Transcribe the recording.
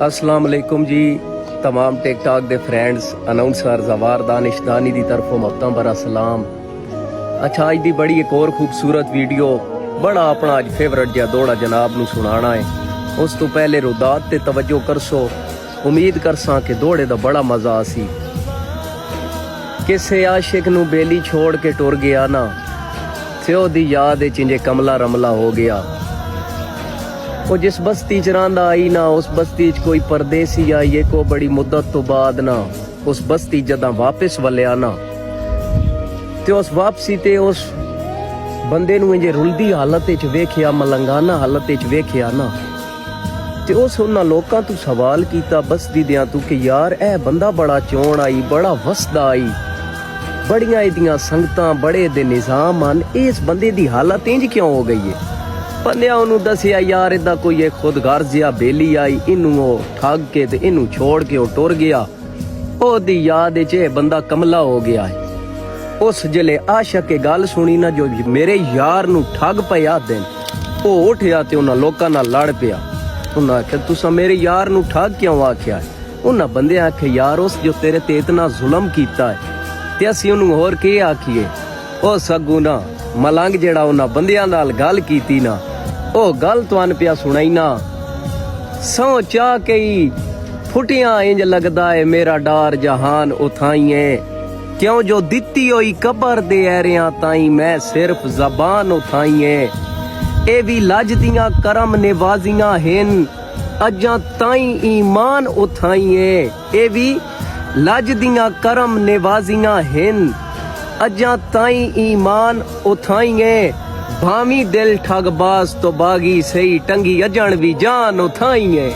अस्सलाम वालेकुम जी तमाम टिकटॉक दे फ्रेंड्स अनाउंसर जवार दानिशदानी दी तरफों मफ्तां बरा सलाम। अच्छा अज दी बड़ी एक और खूबसूरत वीडियो बड़ा अपना अज फेवरेट जिहा दौड़ा जनाब नू सुनाना है। उस तो पहले रुदात ते तवज्जो करसो, उम्मीद करसां कि दौड़े दा बड़ा मजा आसी। किसे आशिक नू बेली छोड़ के टुर गया ना, थियो दी याद इंजे कमला रमला हो गया। वो जिस बस्ती च रहांदा आई ना, उस बस्ती च कोई परदेसी आई को बड़ी मुद्दत तो बाद ना, उस बस्ती जदा वापस वलिया ना, ते उस वापसी ते उस बंदे नू इंजे रुलदी हालत च वेखिया, मलंगाना हालत च वेखिया ना, ते उस उन्हां लोकां तू सवाल कीता बस्ती दियां तू कि यार ए बंदा बड़ा चोण आई, बड़ा वसदा आई, बड़ियां इदियां संगतां, बड़े दे निजाम ਹਨ, इस बंदे दी हालत इंज क्यों हो गई है। बंदिया उन्होंने दसिया यार इदा कोई एक खुद घर जिहा बेली आई, इनू ठग के ते इनू छोड़ के टुर गया। ओदी याद च बंदा कमला हो गया है। उस जिले आशक के गल सुनी ना, जो मेरे यार नू ठग पे आदन, ओ उठिया ते उन्हां लोकां नाल लड़ पिया। उन्हां आख्या तुसा मेरे यार नू ठग क्यों आख्या है। उन्हां बंदे आखे यार उस जो तेरे ते इतना जुल्म कीता है ते असीं उन्हू होर के आखिए। ओ सगू ना मलंग जेड़ा उन्हां बंदियां नाल गल कीती ना, ओ गल तुहान पिया सुनाई ना, सौ चाह के फुटिया इंज लगदा है मेरा डार जहान उठाइए, क्यों जो दिती होई कबर दे ऐरियां ताई मैं सिर्फ जबान उठाइए। ए भी लज दियां करम निवाजियां हिन, अजां ताई ईमान उठाइए। ए भी लज दियां करम निवाजियां हिन, अजां ताई ईमान उठाइए। भामी दिल ठगबाज तो बागी सही टंगी अजन भी जान उठाइए।